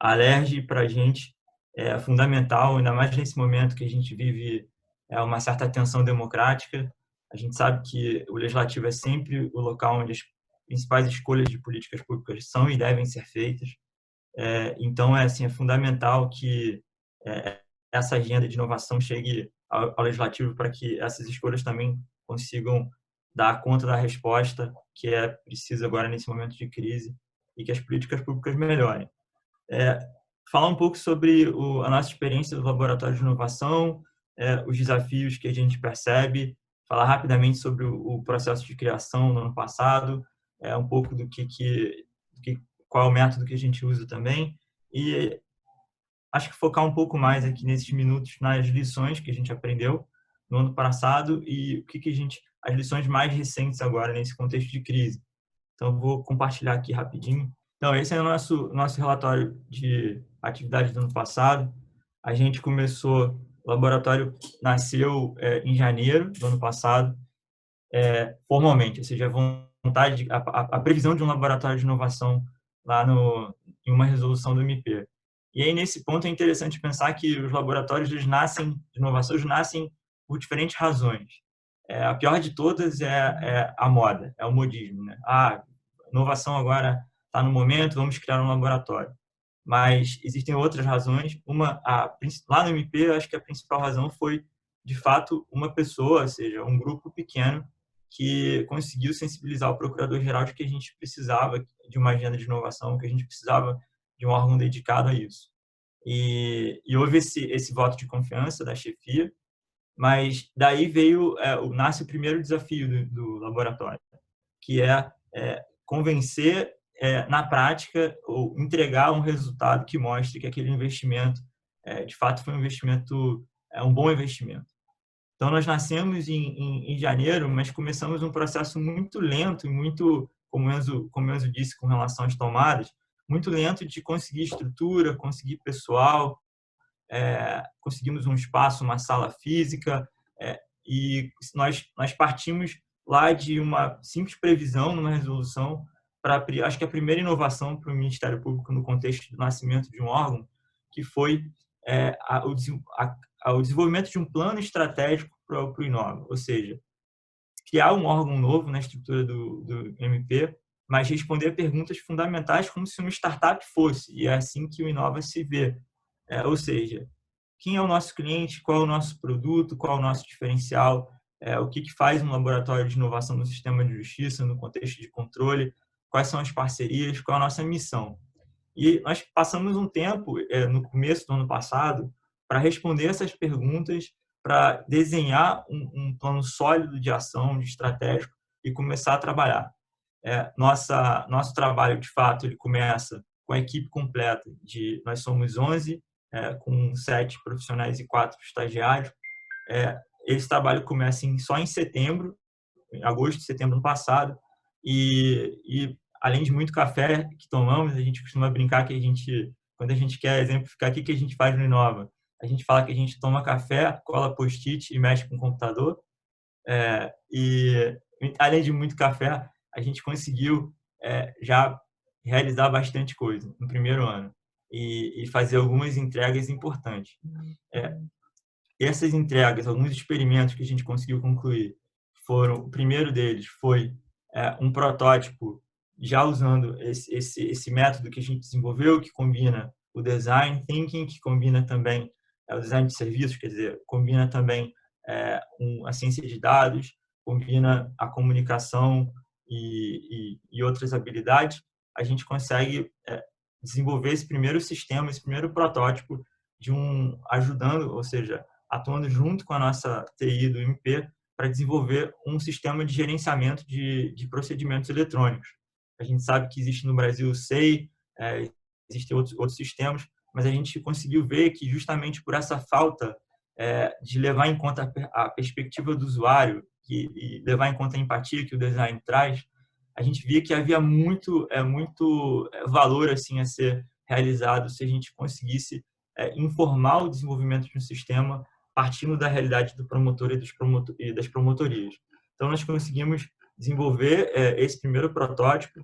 A Alerj, para a gente, é fundamental, ainda mais nesse momento que a gente vive uma certa tensão democrática. A gente sabe que o legislativo é sempre o local onde as principais escolhas de políticas públicas são e devem ser feitas. Então, assim, é fundamental que essa agenda de inovação chegue ao legislativo para que essas escolhas também consigam dar conta da resposta que é precisa agora nesse momento de crise e que as políticas públicas melhorem. É, Falar um pouco sobre a nossa experiência do laboratório de inovação, os desafios que a gente percebe, falar rapidamente sobre o processo de criação no ano passado, um pouco qual é o método que a gente usa também, e acho que focar um pouco mais aqui nesses minutos nas lições que a gente aprendeu no ano passado e o que a gente, as lições mais recentes agora nesse contexto de crise. Então, eu vou compartilhar aqui rapidinho. Então, esse é o nosso relatório de atividades do ano passado. A gente começou, o laboratório nasceu em janeiro do ano passado, formalmente, ou seja, a previsão de um laboratório de inovação lá em uma resolução do MP. E aí, nesse ponto, é interessante pensar que os laboratórios de inovação nascem por diferentes razões. A pior de todas é a moda, é o modismo, né? Inovação agora está no momento, vamos criar um laboratório. Mas existem outras razões. Lá no MP, eu acho que a principal razão foi, de fato, uma pessoa, ou seja, um grupo pequeno, que conseguiu sensibilizar o procurador-geral de que a gente precisava de uma agenda de inovação, que a gente precisava de um órgão dedicado a isso. E houve esse voto de confiança da chefia, mas daí nasce o primeiro desafio do laboratório, que é convencer na prática ou entregar um resultado que mostre que aquele investimento de fato foi um bom investimento. Então, nós nascemos em janeiro, mas começamos um processo muito lento e muito, como o Enzo disse com relação às tomadas, muito lento de conseguir estrutura, conseguir pessoal, conseguimos um espaço, uma sala física, e nós partimos lá de uma simples previsão numa resolução acho que a primeira inovação para o Ministério Público no contexto do nascimento de um órgão, que foi o desenvolvimento de um plano estratégico para o Inova, ou seja, criar um órgão novo na estrutura do MP, mas responder a perguntas fundamentais como se uma startup fosse, e é assim que o Inova se vê. Ou seja, quem é o nosso cliente, qual é o nosso produto, qual é o nosso diferencial, o que faz um laboratório de inovação no sistema de justiça, no contexto de controle, quais são as parcerias, qual é a nossa missão. E nós passamos um tempo, no começo do ano passado, para responder essas perguntas, para desenhar um plano sólido de ação, de estratégico, e começar a trabalhar. Nosso trabalho, de fato, ele começa com a equipe completa. Nós somos 11, com 7 profissionais e 4 estagiários. Esse trabalho começa só em setembro, em agosto, setembro do passado, e além de muito café que tomamos, a gente costuma brincar que quando a gente quer exemplificar o que a gente faz no Inova, a gente fala que a gente toma café, cola post-it e mexe com o computador. E além de muito café, a gente conseguiu já realizar bastante coisa no primeiro ano e fazer algumas entregas importantes. Essas entregas, alguns experimentos que a gente conseguiu concluir, o primeiro deles foi um protótipo já usando esse método que a gente desenvolveu, que combina o design thinking, que combina também o design de serviços, quer dizer, combina também a ciência de dados, combina a comunicação e outras habilidades. A gente consegue desenvolver esse primeiro sistema, esse primeiro protótipo ajudando, ou seja, atuando junto com a nossa TI do MP para desenvolver um sistema de gerenciamento de procedimentos eletrônicos. A gente sabe que existe no Brasil o SEI, existem outros sistemas, mas a gente conseguiu ver que justamente por essa falta de levar em conta a perspectiva do usuário e levar em conta a empatia que o design traz, a gente via que havia muito valor assim a ser realizado se a gente conseguisse informar o desenvolvimento de um sistema partindo da realidade do promotor e das promotorias. Então, nós conseguimos desenvolver esse primeiro protótipo.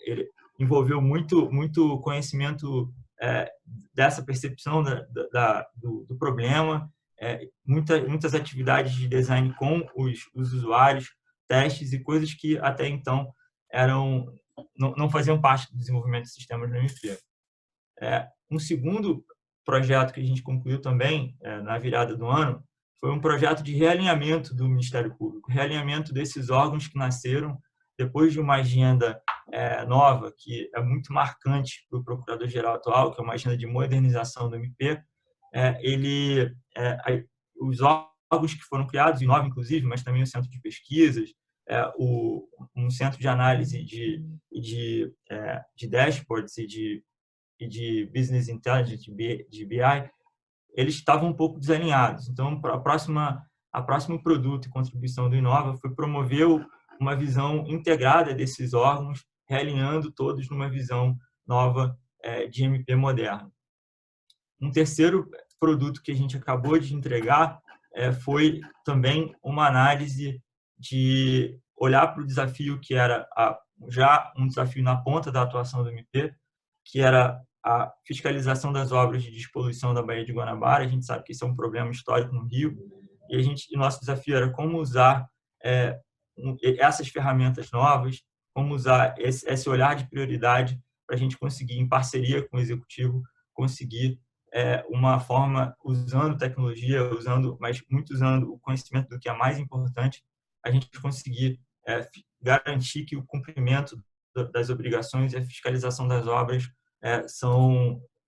Ele envolveu muito conhecimento dessa percepção do problema, muitas atividades de design com os usuários, testes e coisas que até então não faziam parte do desenvolvimento de sistemas no MP. Um segundo projeto que a gente concluiu também na virada do ano foi um projeto de realinhamento do Ministério Público, realinhamento desses órgãos que nasceram depois de uma agenda nova, que é muito marcante para o Procurador-Geral atual, que é uma agenda de modernização do MP. Os órgãos que foram criados, Inova inclusive, mas também o Centro de Pesquisas, um centro de análise de dashboards e de Business Intelligence, de BI, eles estavam um pouco desalinhados. Então, a próximo produto e contribuição do Inova foi promover uma visão integrada desses órgãos, realinhando todos numa visão nova de MP moderno. Um terceiro produto que a gente acabou de entregar foi também uma análise de olhar para o desafio que era já um desafio na ponta da atuação do MP, que era a fiscalização das obras de despoluição da Baía de Guanabara. A gente sabe que isso é um problema histórico no Rio, e nosso desafio era como usar essas ferramentas novas, como usar esse olhar de prioridade para a gente conseguir, em parceria com o Executivo, conseguir uma forma, usando tecnologia, mas muito usando o conhecimento do que é mais importante, a gente conseguir garantir que o cumprimento das obrigações e a fiscalização das obras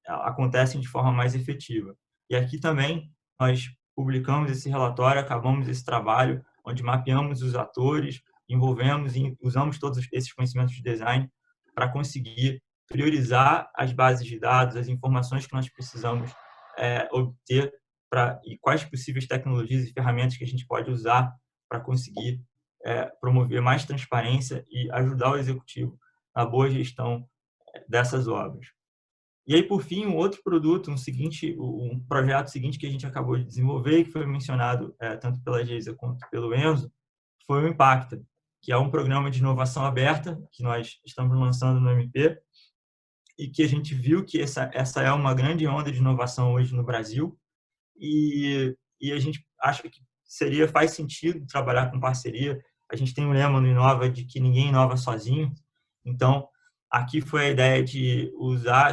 acontecem de forma mais efetiva. E aqui também nós publicamos esse relatório, acabamos esse trabalho, onde mapeamos os atores, envolvemos e usamos todos esses conhecimentos de design para conseguir priorizar as bases de dados, as informações que nós precisamos obter e quais possíveis tecnologias e ferramentas que a gente pode usar para conseguir promover mais transparência e ajudar o Executivo na boa gestão dessas obras. E aí, por fim, um outro produto, um projeto seguinte que a gente acabou de desenvolver, que foi mencionado tanto pela Geisa quanto pelo Enzo, foi o Impacta, que é um programa de inovação aberta que nós estamos lançando no MP e que a gente viu que essa é uma grande onda de inovação hoje no Brasil e a gente acha que faz sentido trabalhar com parceria. A gente tem um lema no Inova de que ninguém inova sozinho, então aqui foi a ideia de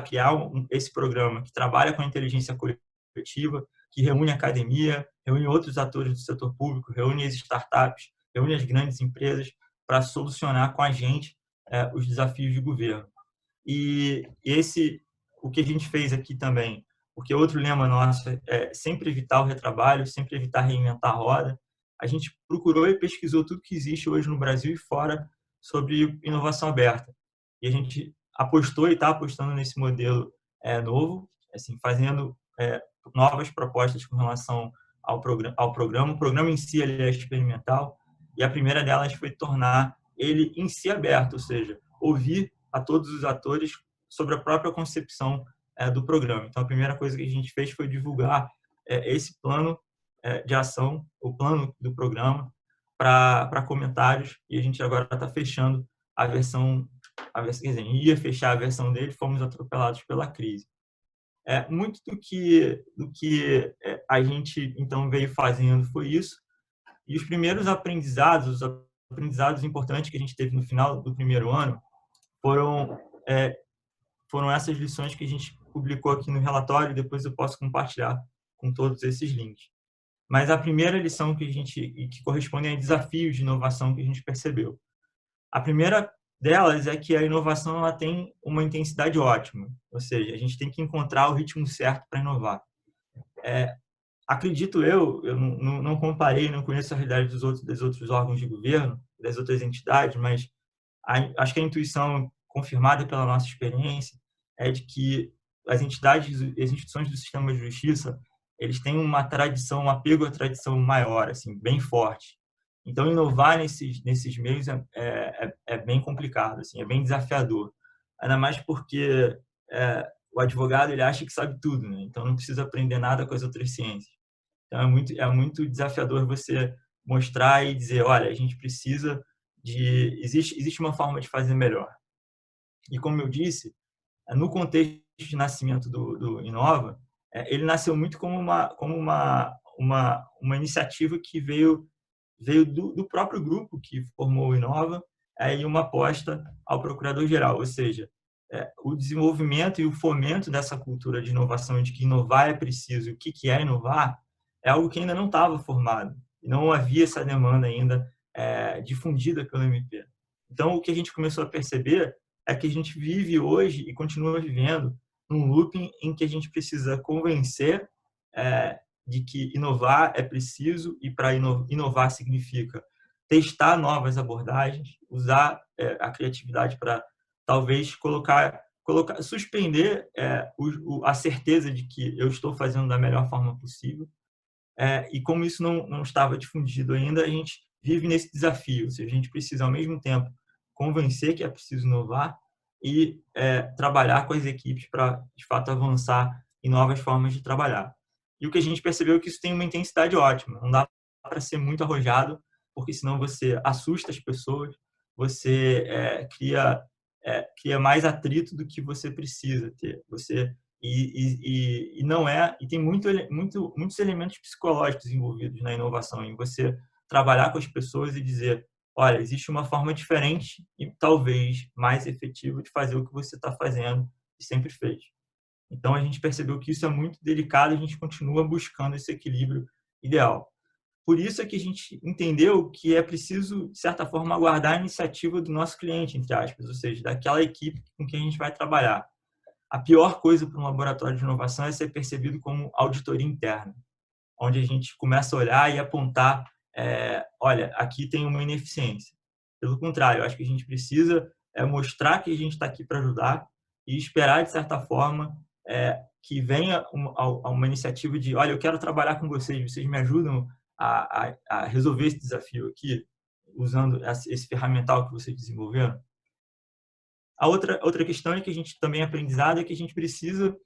criar esse programa que trabalha com a inteligência coletiva, que reúne a academia, reúne outros atores do setor público, reúne as startups, reúne as grandes empresas para solucionar com a gente os desafios de governo. E o que a gente fez aqui também, porque outro lema nosso é sempre evitar o retrabalho, sempre evitar reinventar a roda. A gente procurou e pesquisou tudo que existe hoje no Brasil e fora sobre inovação aberta. E a gente apostou e está apostando nesse modelo novo, assim, fazendo novas propostas com relação ao programa. O programa em si ele é experimental e a primeira delas foi tornar ele em si aberto, ou seja, ouvir a todos os atores sobre a própria concepção do programa. Então, a primeira coisa que a gente fez foi divulgar esse plano de ação, o plano do programa, para comentários, e a gente agora está fechando a versão, quer dizer, ia fechar a versão dele, fomos atropelados pela crise. Muito do que a gente, então, veio fazendo foi isso, e os primeiros aprendizados, importantes que a gente teve no final do primeiro ano, foram essas lições que a gente publicou aqui no relatório, e depois eu posso compartilhar com todos esses links. Mas a primeira lição que corresponde a desafios de inovação que a gente percebeu. A primeira delas é que a inovação ela tem uma intensidade ótima, ou seja, a gente tem que encontrar o ritmo certo para inovar. Acredito eu não comparei, não conheço a realidade dos outros órgãos de governo, das outras entidades, mas acho que a intuição confirmada pela nossa experiência é de que as instituições do sistema de justiça, eles têm uma tradição, um apego à tradição maior, assim, bem forte. Então, inovar nesses meios é bem complicado, assim, é bem desafiador. Ainda mais porque o advogado ele acha que sabe tudo, né? Então não precisa aprender nada com as outras ciências. Então é muito desafiador você mostrar e dizer, olha, a gente precisa existe uma forma de fazer melhor. E como eu disse, no contexto de nascimento do Inova, ele nasceu muito como uma iniciativa que veio do próprio grupo que formou o Inova, e uma aposta ao procurador-geral, ou seja, o desenvolvimento e o fomento dessa cultura de inovação, de que inovar é preciso, e o que é inovar, é algo que ainda não estava formado, e não havia essa demanda ainda difundida pelo MP. Então, o que a gente começou a perceber é que a gente vive hoje e continua vivendo num looping em que a gente precisa convencer de que inovar é preciso, e para inovar significa testar novas abordagens, usar a criatividade para talvez suspender a certeza de que eu estou fazendo da melhor forma possível. E como isso não estava difundido ainda, a gente vive nesse desafio, ou seja, a gente precisa ao mesmo tempo convencer que é preciso inovar e trabalhar com as equipes para, de fato, avançar em novas formas de trabalhar. E o que a gente percebeu é que isso tem uma intensidade ótima, não dá para ser muito arrojado, porque senão você assusta as pessoas, você cria mais atrito do que você precisa ter. E não e tem muitos elementos psicológicos envolvidos na inovação, em você trabalhar com as pessoas e dizer, olha, existe uma forma diferente e talvez mais efetiva de fazer o que você está fazendo e sempre fez. Então, a gente percebeu que isso é muito delicado e a gente continua buscando esse equilíbrio ideal. Por isso é que a gente entendeu que é preciso, de certa forma, aguardar a iniciativa do nosso cliente, entre aspas, ou seja, daquela equipe com quem a gente vai trabalhar. A pior coisa para um laboratório de inovação é ser percebido como auditoria interna, onde a gente começa a olhar e apontar, olha, aqui tem uma ineficiência. Pelo contrário, eu acho que a gente precisa mostrar que a gente está aqui para ajudar e esperar, de certa forma, que venha uma iniciativa de, olha, eu quero trabalhar com vocês, vocês me ajudam a resolver esse desafio aqui, usando esse ferramental que vocês desenvolveram. A outra questão é que a gente também aprendizado é que a gente precisa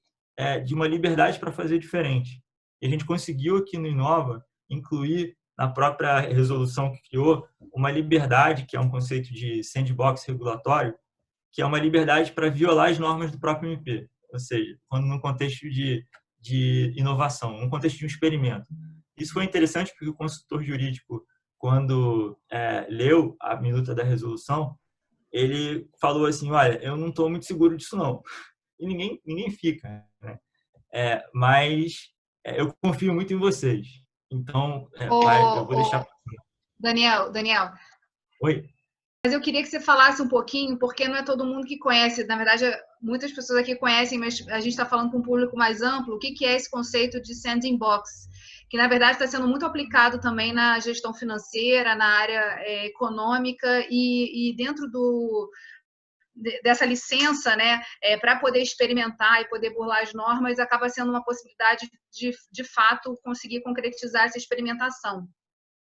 de uma liberdade para fazer diferente. E a gente conseguiu aqui no Inova incluir na própria resolução que criou uma liberdade, que é um conceito de sandbox regulatório, que é uma liberdade para violar as normas do próprio MP. Ou seja, quando num contexto de inovação, num contexto de um experimento. Isso foi interessante porque o consultor jurídico, quando leu a minuta da resolução, ele falou assim, olha, eu não estou muito seguro disso não. E ninguém fica, né? Mas eu confio muito em vocês. Então, eu vou deixar... Daniel. Oi? Mas eu queria que você falasse um pouquinho, porque não é todo mundo que conhece. Na verdade, muitas pessoas aqui conhecem, mas a gente está falando com um público mais amplo. O que é esse conceito de sandbox? Que, na verdade, está sendo muito aplicado também na gestão financeira, na área econômica e dentro dessa licença, né, para poder experimentar e poder burlar as normas, acaba sendo uma possibilidade de fato, conseguir concretizar essa experimentação.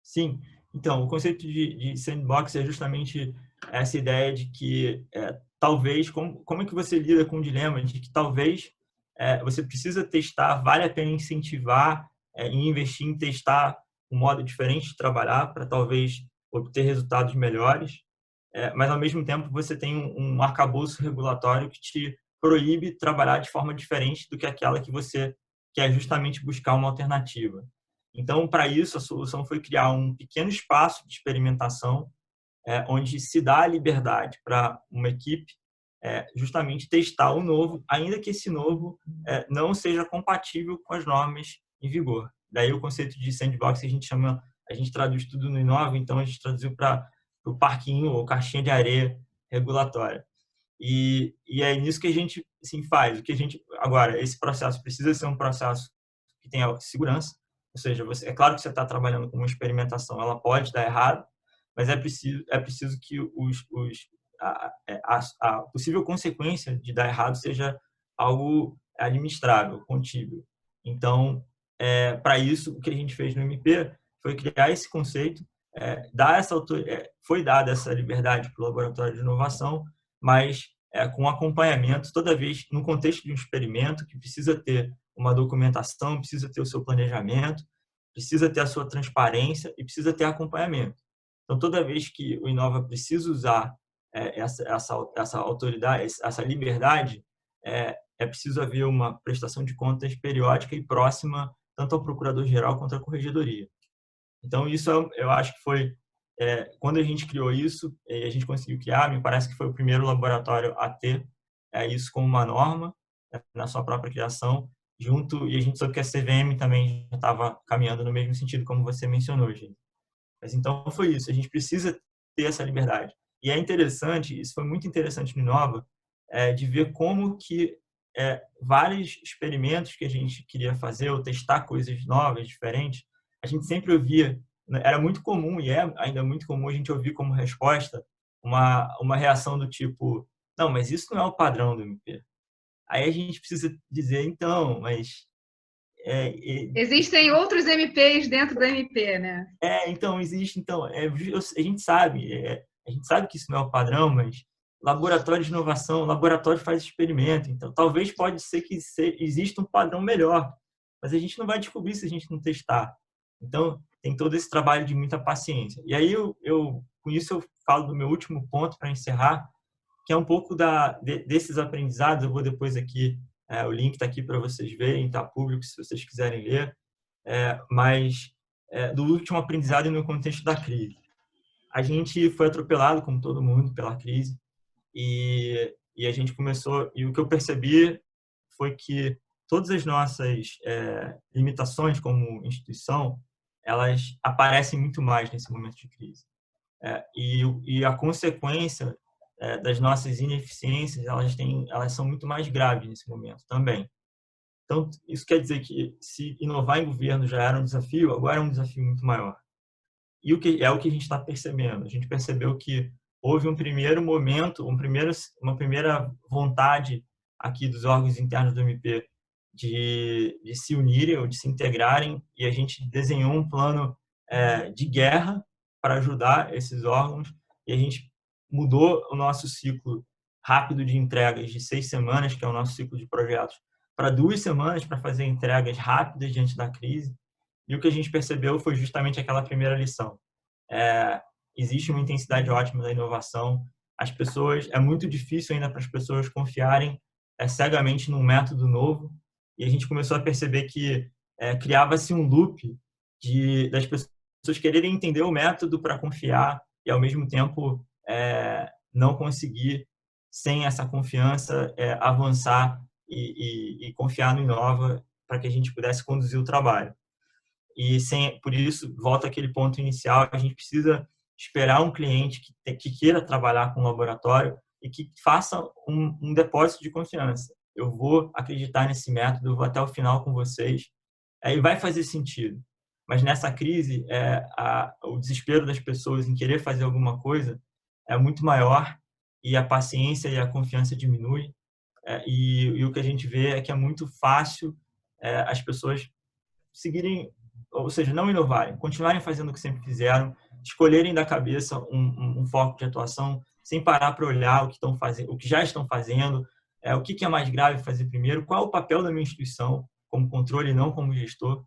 Sim. Então, o conceito de sandbox é justamente essa ideia de que talvez, como é que você lida com o dilema de que talvez você precisa testar, vale a pena incentivar e investir em testar um modo diferente de trabalhar para talvez obter resultados melhores, mas ao mesmo tempo você tem um arcabouço regulatório que te proíbe trabalhar de forma diferente do que aquela que você quer justamente buscar uma alternativa. Então, para isso, a solução foi criar um pequeno espaço de experimentação onde se dá a liberdade para uma equipe justamente testar o novo, ainda que esse novo não seja compatível com as normas em vigor. Daí o conceito de sandbox a gente traduz tudo no Inova, então a gente traduziu para o parquinho ou caixinha de areia regulatória. E é nisso que a gente assim, faz. Agora, esse processo precisa ser um processo que tenha segurança, ou seja, é claro que você está trabalhando com uma experimentação, ela pode dar errado, mas é preciso que a possível consequência de dar errado seja algo administrável, contível. Então, para isso, o que a gente fez no MP foi criar esse conceito, foi dada essa liberdade para o laboratório de inovação, mas com acompanhamento, toda vez no contexto de um experimento que precisa ter uma documentação, precisa ter o seu planejamento, precisa ter a sua transparência e precisa ter acompanhamento. Então, toda vez que o Inova precisa usar essa autoridade, essa liberdade, é preciso haver uma prestação de contas periódica e próxima tanto ao procurador-geral quanto à corregedoria. Então, isso eu acho que foi, quando a gente criou isso, e a gente conseguiu criar, me parece que foi o primeiro laboratório a ter isso como uma norma, na sua própria criação, e a gente soube que a CVM também já estava caminhando no mesmo sentido, como você mencionou, gente. Mas então foi isso, a gente precisa ter essa liberdade. E é interessante, isso foi muito interessante no Inova, de ver como que vários experimentos que a gente queria fazer, ou testar coisas novas, diferentes, a gente sempre ouvia, era muito comum, e é ainda muito comum a gente ouvir como resposta uma reação do tipo, não, mas isso não é o padrão do MP. Aí a gente precisa dizer, então, mas... Existem outros MPs dentro do MP, né? Então, existe, então, a gente sabe que isso não é o padrão, mas laboratório de inovação, laboratório faz experimento, então talvez pode ser que exista um padrão melhor, mas a gente não vai descobrir se a gente não testar. Então, tem todo esse trabalho de muita paciência. E aí, com isso, eu falo do meu último ponto para encerrar, que é um pouco desses aprendizados. Eu vou depois aqui, o link está aqui para vocês verem, está público se vocês quiserem ler, mas do último aprendizado no contexto da crise. A gente foi atropelado, como todo mundo, pela crise, e a gente começou, e o que eu percebi foi que todas as nossas limitações como instituição, elas aparecem muito mais nesse momento de crise. E a consequência das nossas ineficiências, elas são muito mais graves nesse momento também. Então, isso quer dizer que se inovar em governo já era um desafio, agora é um desafio muito maior. E o que a gente está percebendo? A gente percebeu que houve um primeiro momento, uma primeira vontade aqui dos órgãos internos do MP de se unirem ou de se integrarem, e a gente desenhou um plano de guerra para ajudar esses órgãos, e a gente mudou o nosso ciclo rápido de entregas de 6 semanas, que é o nosso ciclo de projetos, para 2 semanas para fazer entregas rápidas diante da crise. E o que a gente percebeu foi justamente aquela primeira lição. Existe uma intensidade ótima da inovação. É muito difícil ainda para as pessoas confiarem cegamente num método novo. E a gente começou a perceber que criava-se um loop das pessoas quererem entender o método para confiar e, ao mesmo tempo, não conseguir, sem essa confiança, avançar e confiar no Inova para que a gente pudesse conduzir o trabalho. E por isso, volta àquele ponto inicial, a gente precisa esperar um cliente que queira trabalhar com o laboratório e que faça um depósito de confiança. Eu vou acreditar nesse método, eu vou até o final com vocês, e vai fazer sentido. Mas nessa crise, o desespero das pessoas em querer fazer alguma coisa é muito maior, e a paciência e a confiança diminui. E o que a gente vê é que é muito fácil as pessoas seguirem, ou seja, não inovarem, continuarem fazendo o que sempre fizeram, escolherem da cabeça um foco de atuação sem parar para olhar o que estão fazendo, o que já estão fazendo, o que é mais grave fazer primeiro, qual é o papel da minha instituição como controle e não como gestor.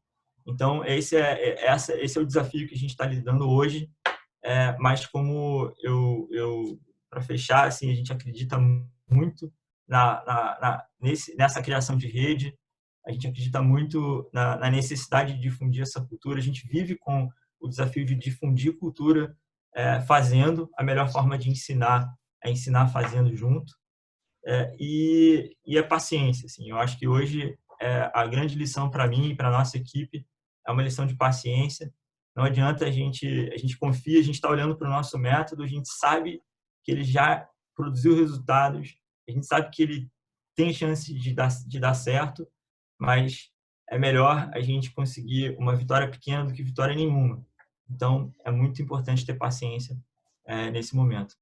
Então, esse é o desafio que a gente está lidando hoje, mas como para fechar, assim, a gente acredita muito nessa criação de rede, a gente acredita muito na necessidade de difundir essa cultura, a gente vive com o desafio de difundir cultura fazendo. A melhor forma de ensinar é ensinar fazendo junto, e a paciência. Assim, eu acho que hoje a grande lição para mim e para a nossa equipe é uma lição de paciência. Não adianta a gente confia, a gente está olhando para o nosso método, a gente sabe que ele já produziu resultados, a gente sabe que ele tem chance de dar certo, mas é melhor a gente conseguir uma vitória pequena do que vitória nenhuma. Então, é muito importante ter paciência nesse momento.